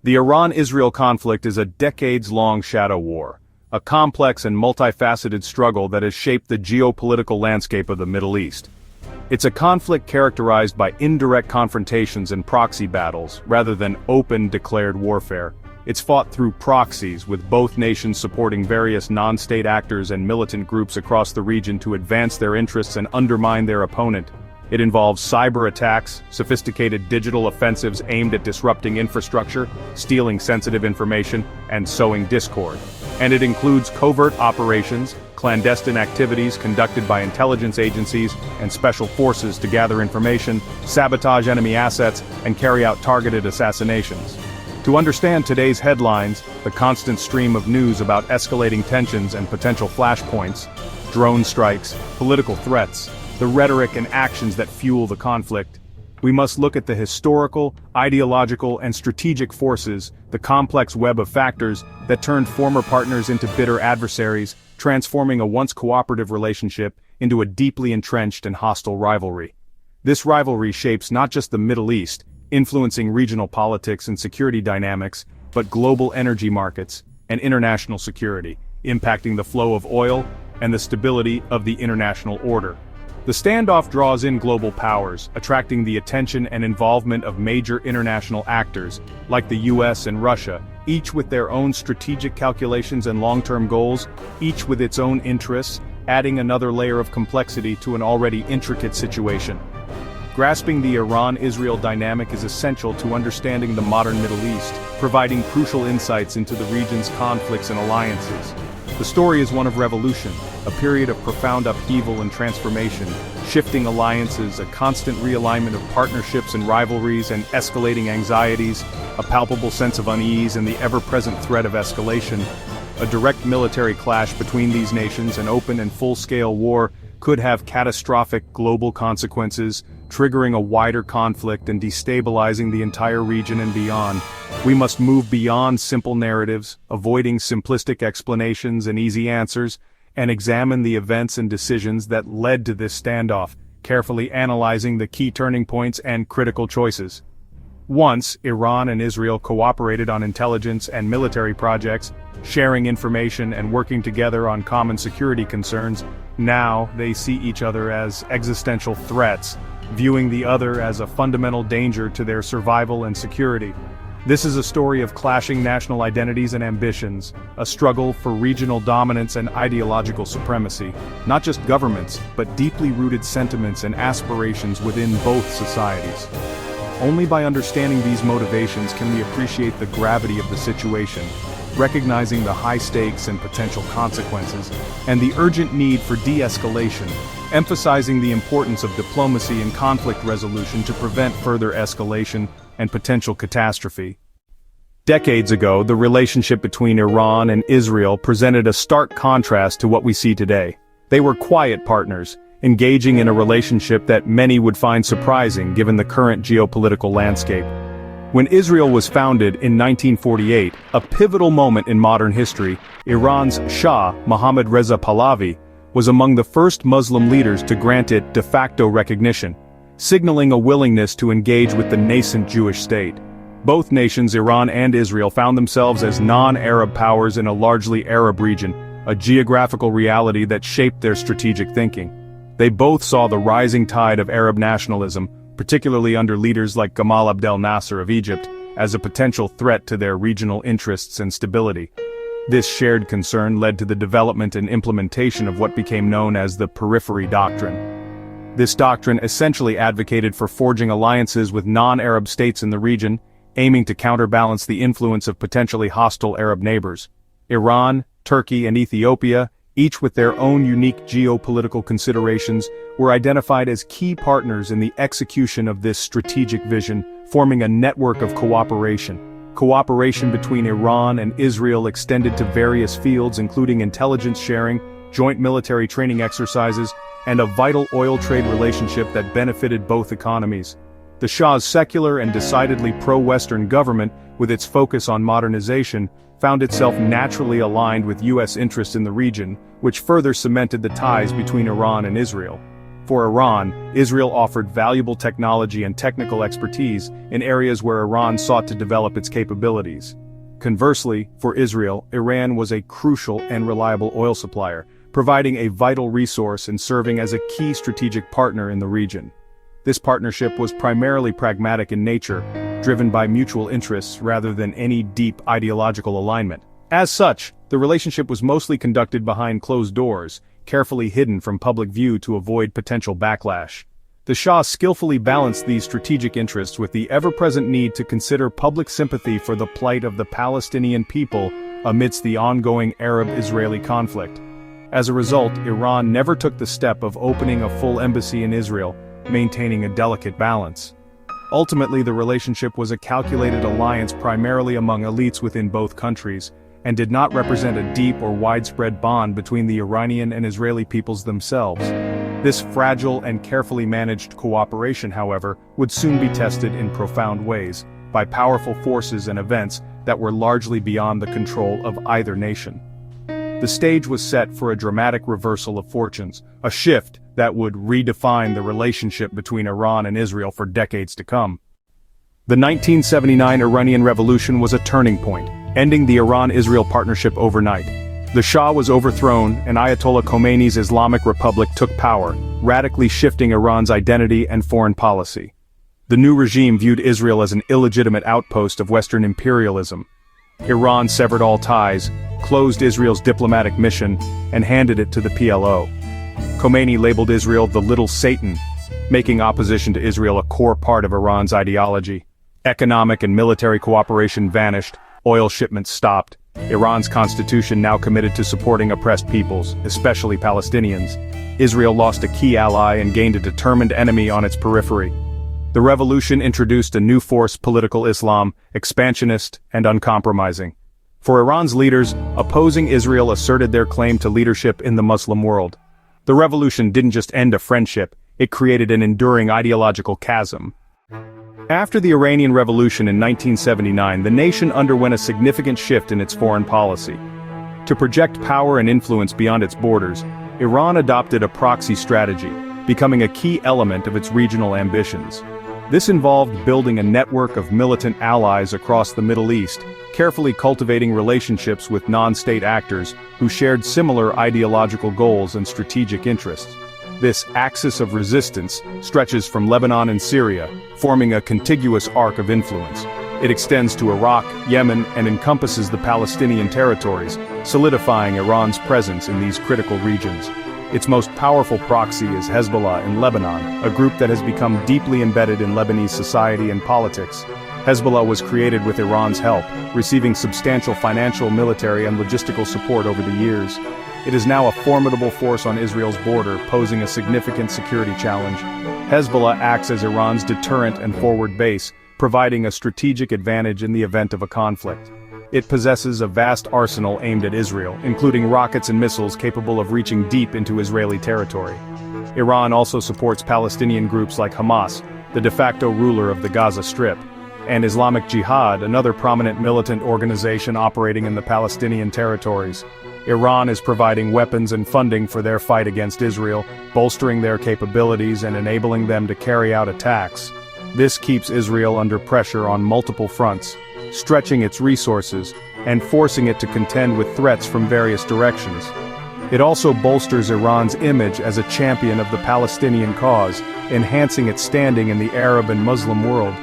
The Iran-Israel conflict is a decades-long shadow war, a complex and multifaceted struggle that has shaped the geopolitical landscape of the Middle East. It's a conflict characterized by indirect confrontations and proxy battles, rather than open, declared warfare. It's fought through proxies, with both nations supporting various non-state actors and militant groups across the region to advance their interests and undermine their opponent. It involves cyber attacks, sophisticated digital offensives aimed at disrupting infrastructure, stealing sensitive information, and sowing discord. And it includes covert operations, clandestine activities conducted by intelligence agencies and special forces to gather information, sabotage enemy assets, and carry out targeted assassinations. To understand today's headlines, the constant stream of news about escalating tensions and potential flashpoints, drone strikes, political threats, the rhetoric and actions that fuel the conflict, we must look at the historical, ideological, and strategic forces, the complex web of factors that turned former partners into bitter adversaries, transforming a once cooperative relationship into a deeply entrenched and hostile rivalry. This rivalry shapes not just the Middle East, influencing regional politics and security dynamics, but global energy markets and international security, impacting the flow of oil and the stability of the international order. The standoff draws in global powers, attracting the attention and involvement of major international actors, like the US and Russia, each with their own strategic calculations and long-term goals, each with its own interests, adding another layer of complexity to an already intricate situation. Grasping the Iran-Israel dynamic is essential to understanding the modern Middle East, providing crucial insights into the region's conflicts and alliances. The story is one of revolution, a period of profound upheaval and transformation, shifting alliances, a constant realignment of partnerships and rivalries and escalating anxieties, a palpable sense of unease and the ever-present threat of escalation. A direct military clash between these nations, an open and full-scale war, could have catastrophic global consequences, triggering a wider conflict and destabilizing the entire region and beyond. We must move beyond simple narratives, avoiding simplistic explanations and easy answers, and examine the events and decisions that led to this standoff, carefully analyzing the key turning points and critical choices. Once, Iran and Israel cooperated on intelligence and military projects, sharing information and working together on common security concerns. Now, they see each other as existential threats, viewing the other as a fundamental danger to their survival and security. This is a story of clashing national identities and ambitions, a struggle for regional dominance and ideological supremacy, not just governments, but deeply rooted sentiments and aspirations within both societies. Only by understanding these motivations can we appreciate the gravity of the situation, recognizing the high stakes and potential consequences, and the urgent need for de-escalation, emphasizing the importance of diplomacy and conflict resolution to prevent further escalation and potential catastrophe. Decades ago, the relationship between Iran and Israel presented a stark contrast to what we see today. They were quiet partners, engaging in a relationship that many would find surprising given the current geopolitical landscape. When Israel was founded in 1948, a pivotal moment in modern history, Iran's Shah, Mohammad Reza Pahlavi, was among the first Muslim leaders to grant it de facto recognition, signaling a willingness to engage with the nascent Jewish state. Both nations, Iran and Israel, found themselves as non-Arab powers in a largely Arab region, a geographical reality that shaped their strategic thinking. They both saw the rising tide of Arab nationalism, particularly under leaders like Gamal Abdel Nasser of Egypt, as a potential threat to their regional interests and stability. This shared concern led to the development and implementation of what became known as the Periphery Doctrine. This doctrine essentially advocated for forging alliances with non-Arab states in the region, aiming to counterbalance the influence of potentially hostile Arab neighbors. Iran, Turkey, and Ethiopia, each with their own unique geopolitical considerations, were identified as key partners in the execution of this strategic vision, forming a network of cooperation. Cooperation between Iran and Israel extended to various fields including intelligence sharing, joint military training exercises, and a vital oil trade relationship that benefited both economies. The Shah's secular and decidedly pro-Western government, with its focus on modernization, found itself naturally aligned with U.S. interests in the region, which further cemented the ties between Iran and Israel. For Iran, Israel offered valuable technology and technical expertise in areas where Iran sought to develop its capabilities. Conversely, for Israel, Iran was a crucial and reliable oil supplier, providing a vital resource and serving as a key strategic partner in the region. This partnership was primarily pragmatic in nature, driven by mutual interests rather than any deep ideological alignment. As such, the relationship was mostly conducted behind closed doors, carefully hidden from public view to avoid potential backlash. The Shah skillfully balanced these strategic interests with the ever-present need to consider public sympathy for the plight of the Palestinian people amidst the ongoing Arab-Israeli conflict. As a result, Iran never took the step of opening a full embassy in Israel, maintaining a delicate balance. Ultimately, the relationship was a calculated alliance primarily among elites within both countries, and did not represent a deep or widespread bond between the Iranian and Israeli peoples themselves. This fragile and carefully managed cooperation, however, would soon be tested in profound ways, by powerful forces and events that were largely beyond the control of either nation. The stage was set for a dramatic reversal of fortunes, a shift that would redefine the relationship between Iran and Israel for decades to come. The 1979 Iranian Revolution was a turning point, ending the Iran-Israel partnership overnight. The Shah was overthrown and Ayatollah Khomeini's Islamic Republic took power, radically shifting Iran's identity and foreign policy. The new regime viewed Israel as an illegitimate outpost of Western imperialism. Iran severed all ties, closed Israel's diplomatic mission, and handed it to the PLO. Khomeini labeled Israel the Little Satan, making opposition to Israel a core part of Iran's ideology. Economic and military cooperation vanished, oil shipments stopped. Iran's constitution now committed to supporting oppressed peoples, especially Palestinians. Israel lost a key ally and gained a determined enemy on its periphery. The revolution introduced a new force, political Islam, expansionist and uncompromising. For Iran's leaders, opposing Israel asserted their claim to leadership in the Muslim world. The revolution didn't just end a friendship, it created an enduring ideological chasm. After the Iranian Revolution in 1979, the nation underwent a significant shift in its foreign policy. To project power and influence beyond its borders, Iran adopted a proxy strategy, becoming a key element of its regional ambitions. This involved building a network of militant allies across the Middle East, carefully cultivating relationships with non-state actors who shared similar ideological goals and strategic interests. This axis of resistance stretches from Lebanon and Syria, forming a contiguous arc of influence. It extends to Iraq, Yemen, and encompasses the Palestinian territories, solidifying Iran's presence in these critical regions. Its most powerful proxy is Hezbollah in Lebanon, a group that has become deeply embedded in Lebanese society and politics. Hezbollah was created with Iran's help, receiving substantial financial, military, and logistical support over the years. It is now a formidable force on Israel's border, posing a significant security challenge. Hezbollah acts as Iran's deterrent and forward base, providing a strategic advantage in the event of a conflict. It possesses a vast arsenal aimed at Israel, including rockets and missiles capable of reaching deep into Israeli territory. Iran also supports Palestinian groups like Hamas, the de facto ruler of the Gaza Strip, and Islamic Jihad, another prominent militant organization operating in the Palestinian territories. Iran is providing weapons and funding for their fight against Israel, bolstering their capabilities and enabling them to carry out attacks. This keeps Israel under pressure on multiple fronts, stretching its resources and forcing it to contend with threats from various directions. It also bolsters Iran's image as a champion of the Palestinian cause, enhancing its standing in the Arab and Muslim world.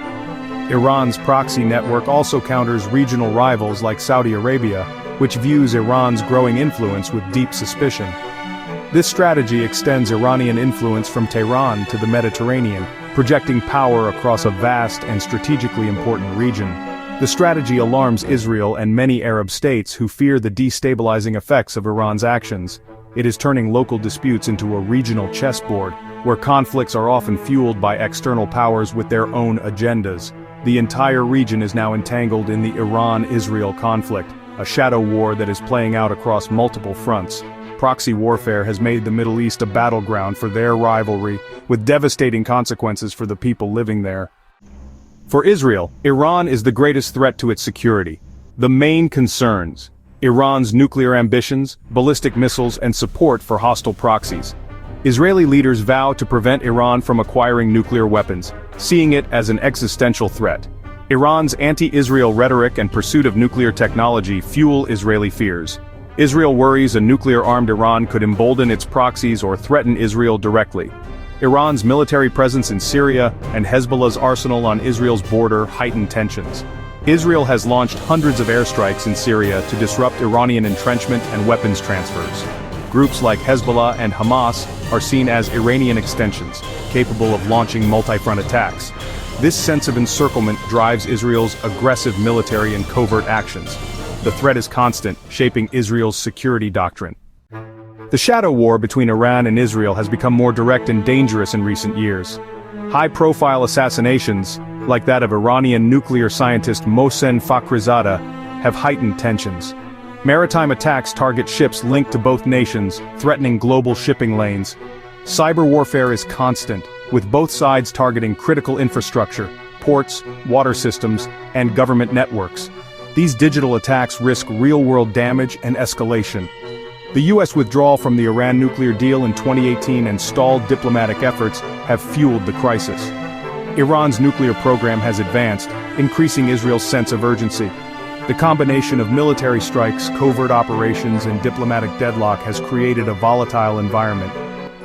Iran's proxy network also counters regional rivals like Saudi Arabia, which views Iran's growing influence with deep suspicion. This strategy extends Iranian influence from Tehran to the Mediterranean, projecting power across a vast and strategically important region. The strategy alarms Israel and many Arab states who fear the destabilizing effects of Iran's actions. It is turning local disputes into a regional chessboard, where conflicts are often fueled by external powers with their own agendas. The entire region is now entangled in the Iran-Israel conflict, a shadow war that is playing out across multiple fronts. Proxy warfare has made the Middle East a battleground for their rivalry, with devastating consequences for the people living there. For Israel, Iran is the greatest threat to its security. The main concerns: Iran's nuclear ambitions, ballistic missiles, and support for hostile proxies. Israeli leaders vow to prevent Iran from acquiring nuclear weapons, seeing it as an existential threat. Iran's anti-Israel rhetoric and pursuit of nuclear technology fuel Israeli fears. Israel worries a nuclear-armed Iran could embolden its proxies or threaten Israel directly. Iran's military presence in Syria and Hezbollah's arsenal on Israel's border heighten tensions. Israel has launched hundreds of airstrikes in Syria to disrupt Iranian entrenchment and weapons transfers. Groups like Hezbollah and Hamas are seen as Iranian extensions, capable of launching multi-front attacks. This sense of encirclement drives Israel's aggressive military and covert actions. The threat is constant, shaping Israel's security doctrine. The shadow war between Iran and Israel has become more direct and dangerous in recent years. High-profile assassinations, like that of Iranian nuclear scientist Mohsen Fakhrizadeh, have heightened tensions. Maritime attacks target ships linked to both nations, threatening global shipping lanes. Cyber warfare is constant, with both sides targeting critical infrastructure, ports, water systems, and government networks. These digital attacks risk real-world damage and escalation. The U.S. withdrawal from the Iran nuclear deal in 2018 and stalled diplomatic efforts have fueled the crisis. Iran's nuclear program has advanced, increasing Israel's sense of urgency. The combination of military strikes, covert operations, and diplomatic deadlock has created a volatile environment.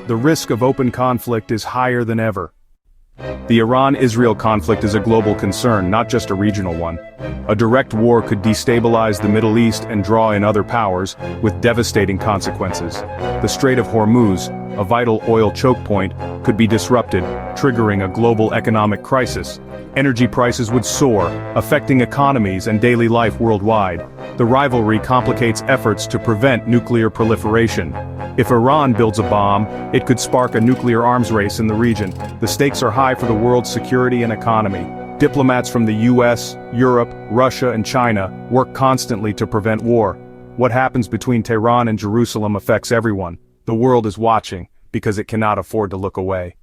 The risk of open conflict is higher than ever. The Iran-Israel conflict is a global concern, not just a regional one. A direct war could destabilize the Middle East and draw in other powers, with devastating consequences. The Strait of Hormuz, a vital oil choke point, could be disrupted, triggering a global economic crisis. Energy prices would soar, affecting economies and daily life worldwide. The rivalry complicates efforts to prevent nuclear proliferation. If Iran builds a bomb, it could spark a nuclear arms race in the region. The stakes are high for the world's security and economy. Diplomats from the US, Europe, Russia, and China work constantly to prevent war. What happens between Tehran and Jerusalem affects everyone. The world is watching, because it cannot afford to look away.